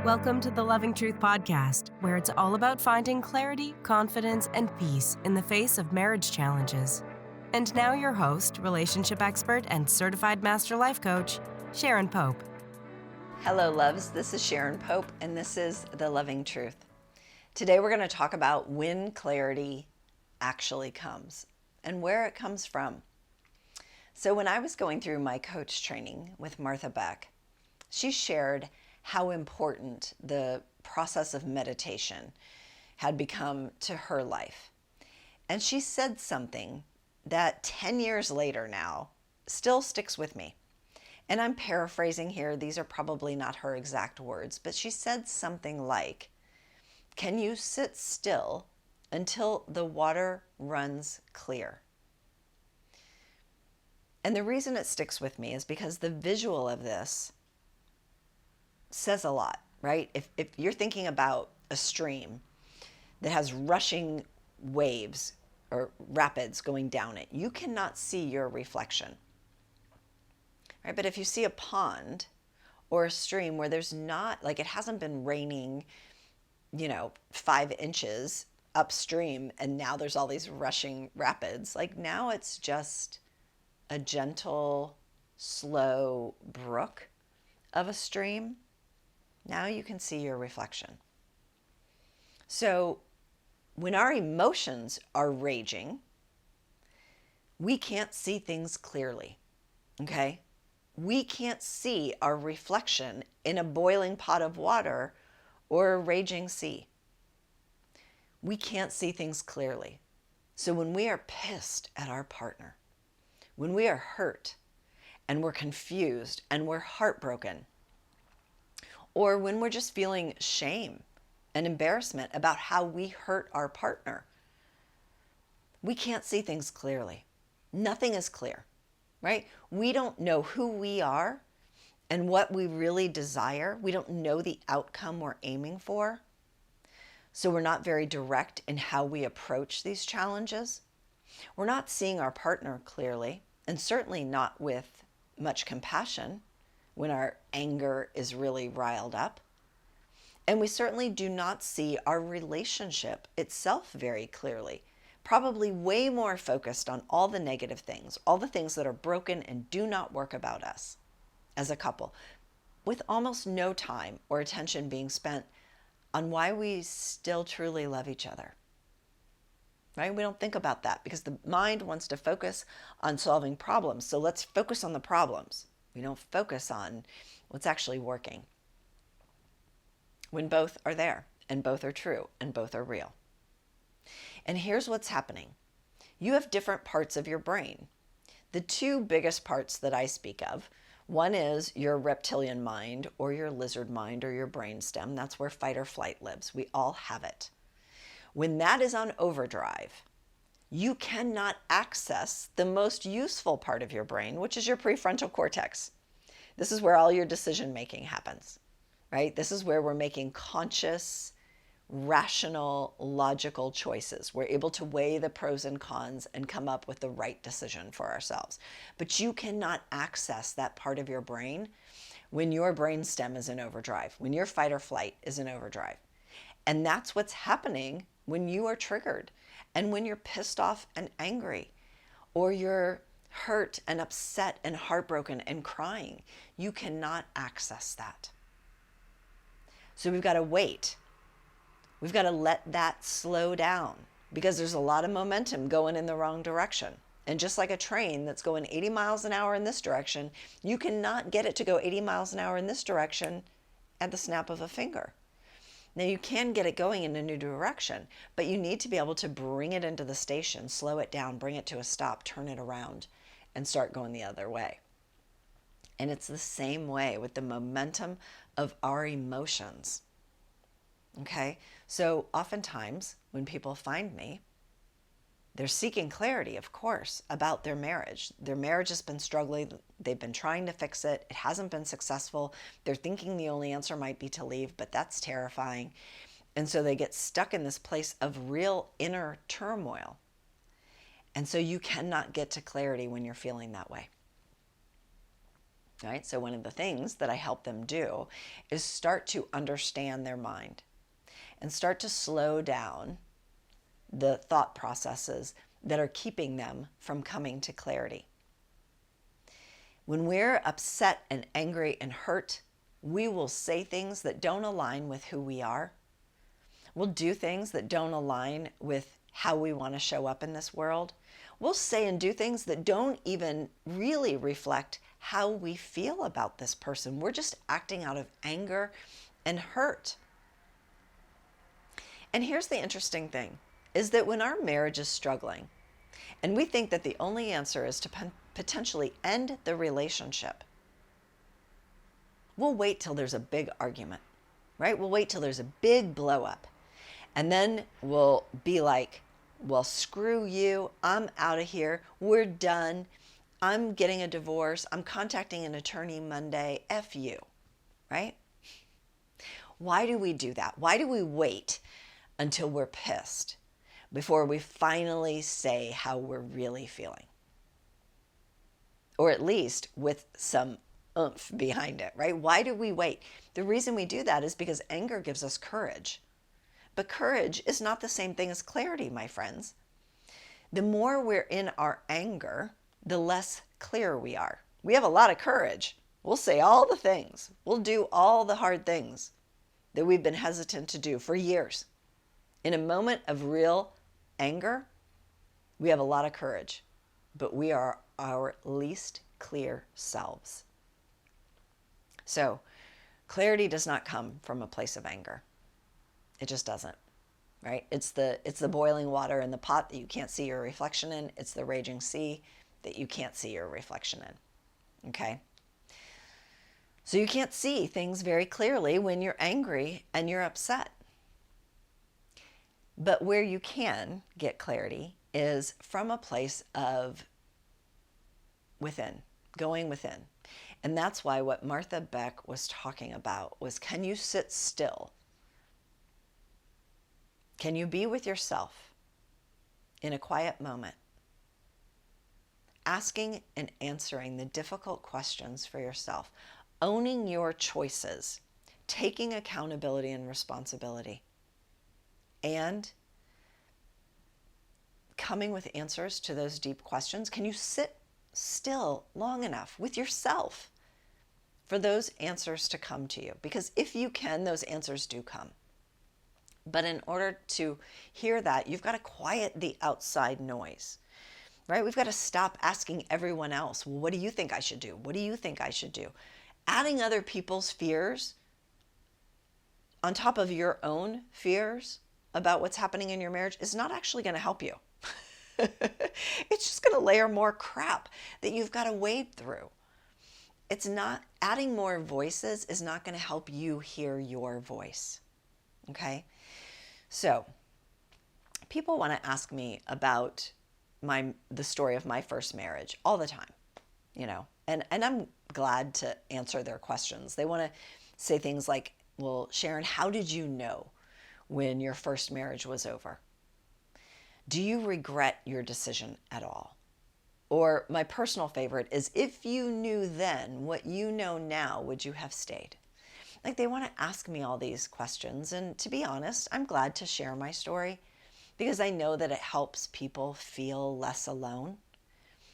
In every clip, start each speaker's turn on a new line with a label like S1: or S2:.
S1: Welcome to the Loving Truth Podcast, where it's all about finding clarity, confidence, and peace in the face of marriage challenges. And now your host, relationship expert, and certified master life coach, Sharon Pope.
S2: Hello, loves. This is Sharon Pope, and this is The Loving Truth. Today we're going to talk about when clarity actually comes and where it comes from. So when I was going through my coach training with Martha Beck, she shared how important the process of meditation had become to her life. And she said something that 10 years later now still sticks with me. And I'm paraphrasing here. These are probably not her exact words, but she said something like, "Can you sit still until the water runs clear?" And the reason it sticks with me is because the visual of this says a lot, right? If you're thinking about a stream that has rushing waves or rapids going down it, you cannot see your reflection, right? But if you see a pond or a stream where there's not, like, it hasn't been raining, 5 inches upstream, and now there's all these rushing rapids, like now it's just a gentle, slow brook of a stream. Now you can see your reflection. So when our emotions are raging, we can't see things clearly, okay? We can't see our reflection in a boiling pot of water or a raging sea. We can't see things clearly. So when we are pissed at our partner, when we are hurt and we're confused and we're heartbroken, or when we're just feeling shame and embarrassment about how we hurt our partner, we can't see things clearly. Nothing is clear, right? We don't know who we are and what we really desire. We don't know the outcome we're aiming for. So we're not very direct in how we approach these challenges. We're not seeing our partner clearly, and certainly not with much compassion when our anger is really riled up. And we certainly do not see our relationship itself very clearly, probably way more focused on all the negative things, all the things that are broken and do not work about us as a couple, with almost no time or attention being spent on why we still truly love each other. Right? We don't think about that because the mind wants to focus on solving problems. So let's focus on the problems. We don't focus on what's actually working when both are there and both are true and both are real. And here's what's happening. You have different parts of your brain. The two biggest parts that I speak of, one is your reptilian mind or your lizard mind or your brainstem. That's where fight or flight lives. We all have it. When that is on overdrive, you cannot access the most useful part of your brain, which is your prefrontal cortex. This is where all your decision making happens, right? This is where we're making conscious, rational, logical choices. We're able to weigh the pros and cons and come up with the right decision for ourselves. But you cannot access that part of your brain when your brainstem is in overdrive, when your fight or flight is in overdrive. And that's what's happening when you are triggered and when you're pissed off and angry, or you're hurt and upset and heartbroken and crying. You cannot access that. So we've got to wait. We've got to let that slow down because there's a lot of momentum going in the wrong direction. And just like a train that's going 80 miles an hour in this direction, you cannot get it to go 80 miles an hour in this direction at the snap of a finger. Now you can get it going in a new direction, but you need to be able to bring it into the station, slow it down, bring it to a stop, turn it around, and start going the other way. And it's the same way with the momentum of our emotions. Okay? So oftentimes when people find me, they're seeking clarity, of course, about their marriage. Their marriage has been struggling. They've been trying to fix it. It hasn't been successful. They're thinking the only answer might be to leave, but that's terrifying. And so they get stuck in this place of real inner turmoil. And so you cannot get to clarity when you're feeling that way. right? So one of the things that I help them do is start to understand their mind and start to slow down the thought processes that are keeping them from coming to clarity. When we're upset and angry and hurt, we will say things that don't align with who we are. We'll do things that don't align with how we want to show up in this world. We'll say and do things that don't even really reflect how we feel about this person. We're just acting out of anger and hurt. And here's the interesting thing, is that when our marriage is struggling, and we think that the only answer is to potentially end the relationship, we'll wait till there's a big argument, right? We'll wait till there's a big blow up. And then we'll be like, well, screw you. I'm out of here. We're done. I'm getting a divorce. I'm contacting an attorney Monday. F you, right? Why do we do that? Why do we wait until we're pissed before we finally say how we're really feeling? Or at least with some oomph behind it, right? Why do we wait? The reason we do that is because anger gives us courage. But courage is not the same thing as clarity, my friends. The more we're in our anger, the less clear we are. We have a lot of courage. We'll say all the things. We'll do all the hard things that we've been hesitant to do for years. In a moment of real anger, we have a lot of courage, but we are our least clear selves. So, clarity does not come from a place of anger. It just doesn't, right? It's the boiling water in the pot that you can't see your reflection in. It's the raging sea that you can't see your reflection in, okay? So you can't see things very clearly when you're angry and you're upset. But where you can get clarity is from a place of within, going within. And that's why what Martha Beck was talking about was, can you sit still? Can you be with yourself in a quiet moment, asking and answering the difficult questions for yourself, owning your choices, taking accountability and responsibility, and coming with answers to those deep questions? Can you sit still long enough with yourself for those answers to come to you? Because if you can, those answers do come. But in order to hear that, you've got to quiet the outside noise, right? We've got to stop asking everyone else, well, what do you think I should do? What do you think I should do? Adding other people's fears on top of your own fears about what's happening in your marriage is not actually going to help you. It's just going to layer more crap that you've got to wade through. It's not, adding more voices is not going to help you hear your voice, okay? So people want to ask me about the story of my first marriage all the time, you know, and I'm glad to answer their questions. They want to say things like, well, Sharon, how did you know when your first marriage was over? Do you regret your decision at all? Or my personal favorite is, if you knew then what you know now, would you have stayed? Like, they want to ask me all these questions. And to be honest, I'm glad to share my story because I know that it helps people feel less alone.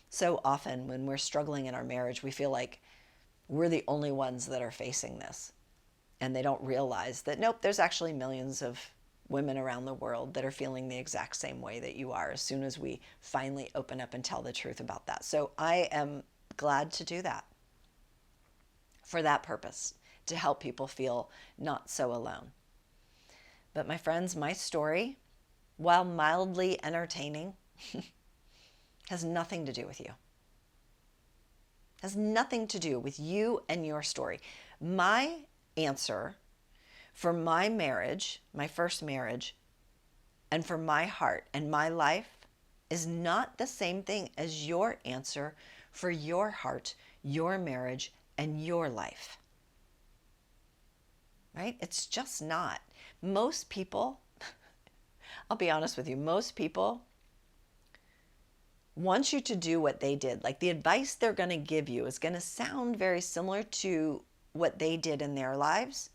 S2: So often when we're struggling in our marriage, we feel like we're the only ones that are facing this. And they don't realize that, nope, there's actually millions of women around the world that are feeling the exact same way that you are, as soon as we finally open up and tell the truth about that. So I am glad to do that for that purpose, to help people feel not so alone. But my friends, my story, while mildly entertaining, has nothing to do with you. Has nothing to do with you and your story. My answer for my marriage, my first marriage, and for my heart and my life is not the same thing as your answer for your heart, your marriage, and your life. Right? It's just not. Most people, I'll be honest with you, most people wants you to do what they did. Like the advice they're going to give you is going to sound very similar to what they did in their lives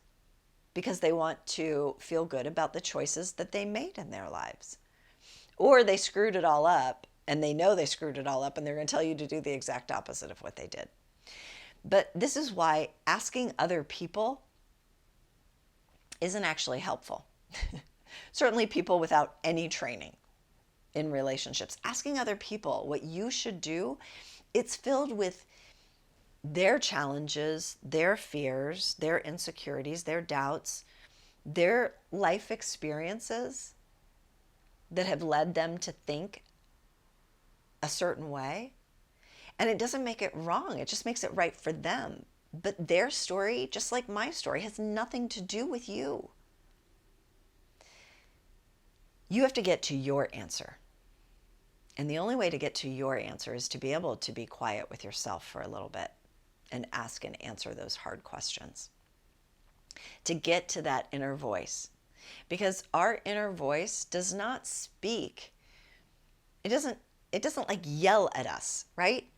S2: because they want to feel good about the choices that they made in their lives. Or they screwed it all up and they know they screwed it all up and they're going to tell you to do the exact opposite of what they did. But this is why asking other people isn't actually helpful. Certainly people without any training in relationships. Asking other people what you should do, it's filled with their challenges, their fears, their insecurities, their doubts, their life experiences that have led them to think a certain way. And it doesn't make it wrong. It just makes it right for them. But their story, just like my story, has nothing to do with you. You have to get to your answer. And the only way to get to your answer is to be able to be quiet with yourself for a little bit and ask and answer those hard questions. To get to that inner voice. Because our inner voice does not speak. It doesn't like yell at us, right?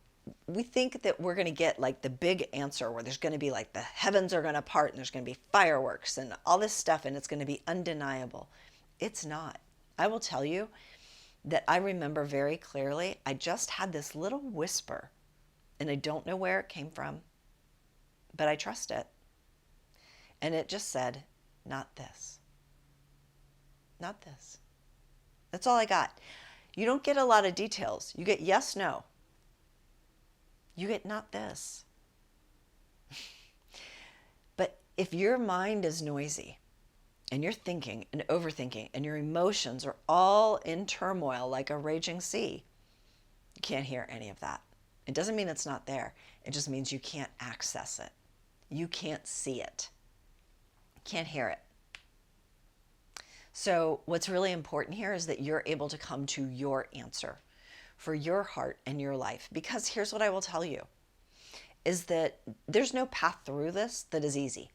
S2: We think that we're going to get like the big answer where there's going to be like the heavens are going to part and there's going to be fireworks and all this stuff and it's going to be undeniable. It's not. I will tell you that I remember very clearly, I just had this little whisper and I don't know where it came from, but I trust it. And it just said, not this. Not this. That's all I got. You don't get a lot of details. You get yes, no. You get not this. But if your mind is noisy and you're thinking and overthinking and your emotions are all in turmoil like a raging sea, you can't hear any of that. It doesn't mean it's not there. It just means you can't access it. You can't see it. You can't hear it. So what's really important here is that you're able to come to your answer for your heart and your life. Because here's what I will tell you, is that there's no path through this that is easy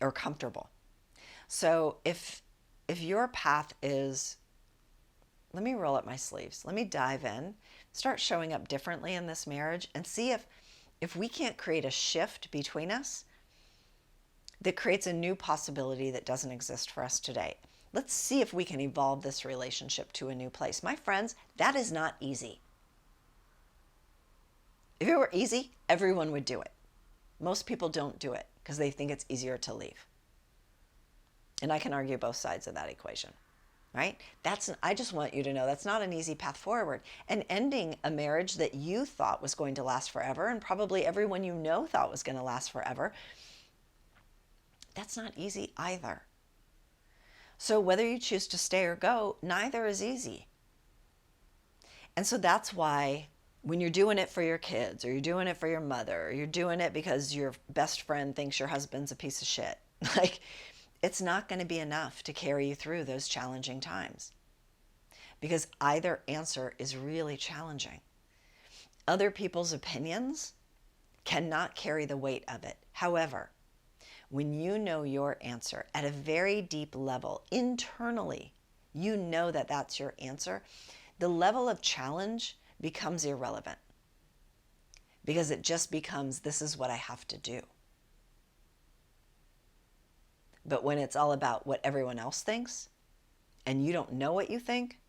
S2: or comfortable. So if your path is, let me roll up my sleeves, let me dive in, start showing up differently in this marriage and see if we can't create a shift between us that creates a new possibility that doesn't exist for us today. Let's see if we can evolve this relationship to a new place. My friends, that is not easy. If it were easy, everyone would do it. Most people don't do it because they think it's easier to leave. And I can argue both sides of that equation, right? I just want you to know that's not an easy path forward. And ending a marriage that you thought was going to last forever, and probably everyone you know thought was going to last forever, that's not easy either. So whether you choose to stay or go, neither is easy. And so that's why when you're doing it for your kids, or you're doing it for your mother, or you're doing it because your best friend thinks your husband's a piece of shit, like, it's not going to be enough to carry you through those challenging times. Because either answer is really challenging. Other people's opinions cannot carry the weight of it. However, when you know your answer at a very deep level, internally, you know that that's your answer, the level of challenge becomes irrelevant. Because it just becomes, this is what I have to do. But when it's all about what everyone else thinks, and you don't know what you think,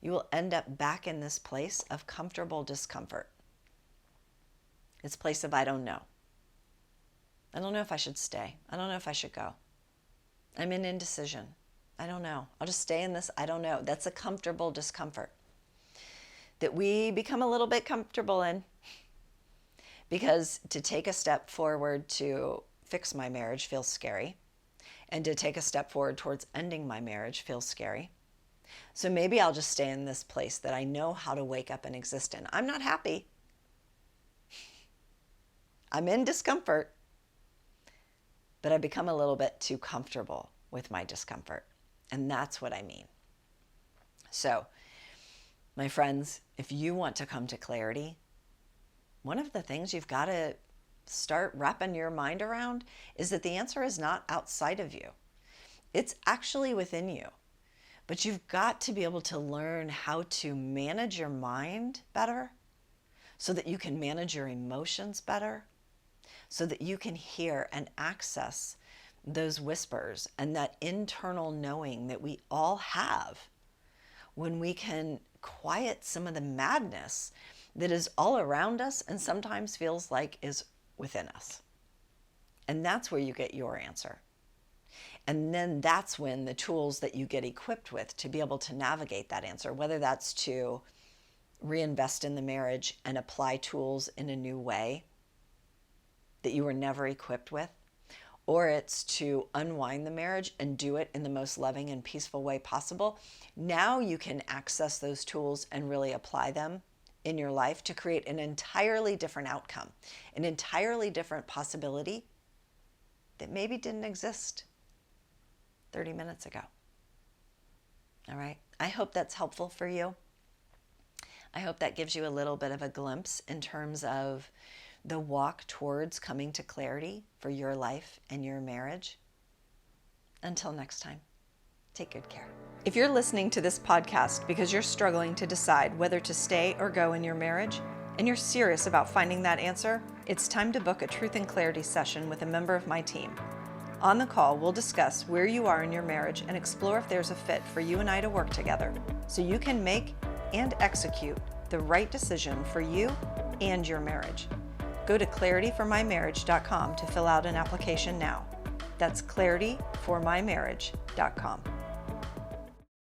S2: you will end up back in this place of comfortable discomfort. It's a place of I don't know. I don't know if I should stay. I don't know if I should go. I'm in indecision. I don't know. I'll just stay in this I don't know. That's a comfortable discomfort that we become a little bit comfortable in. Because to take a step forward to fix my marriage feels scary. And to take a step forward towards ending my marriage feels scary. So maybe I'll just stay in this place that I know how to wake up and exist in. I'm not happy. I'm in discomfort. But I become a little bit too comfortable with my discomfort. And that's what I mean. So, my friends, if you want to come to clarity, one of the things you've got to start wrapping your mind around is that the answer is not outside of you. It's actually within you. But you've got to be able to learn how to manage your mind better so that you can manage your emotions better, so that you can hear and access those whispers and that internal knowing that we all have when we can quiet some of the madness that is all around us and sometimes feels like is within us. And that's where you get your answer. And then that's when the tools that you get equipped with to be able to navigate that answer, whether that's to reinvest in the marriage and apply tools in a new way that you were never equipped with, or it's to unwind the marriage and do it in the most loving and peaceful way possible. Now you can access those tools and really apply them in your life to create an entirely different outcome, an entirely different possibility that maybe didn't exist 30 minutes ago. All right. I hope that's helpful for you. I hope that gives you a little bit of a glimpse in terms of the walk towards coming to clarity for your life and your marriage. Until next time, take good care. If you're listening to this podcast because you're struggling to decide whether to stay or go in your marriage, and you're serious about finding that answer, it's time to book a Truth and Clarity session with a member of my team. On the call, we'll discuss where you are in your marriage and explore if there's a fit for you and I to work together so you can make and execute the right decision for you and your marriage. Go to clarityformymarriage.com to fill out an application now. That's clarityformymarriage.com.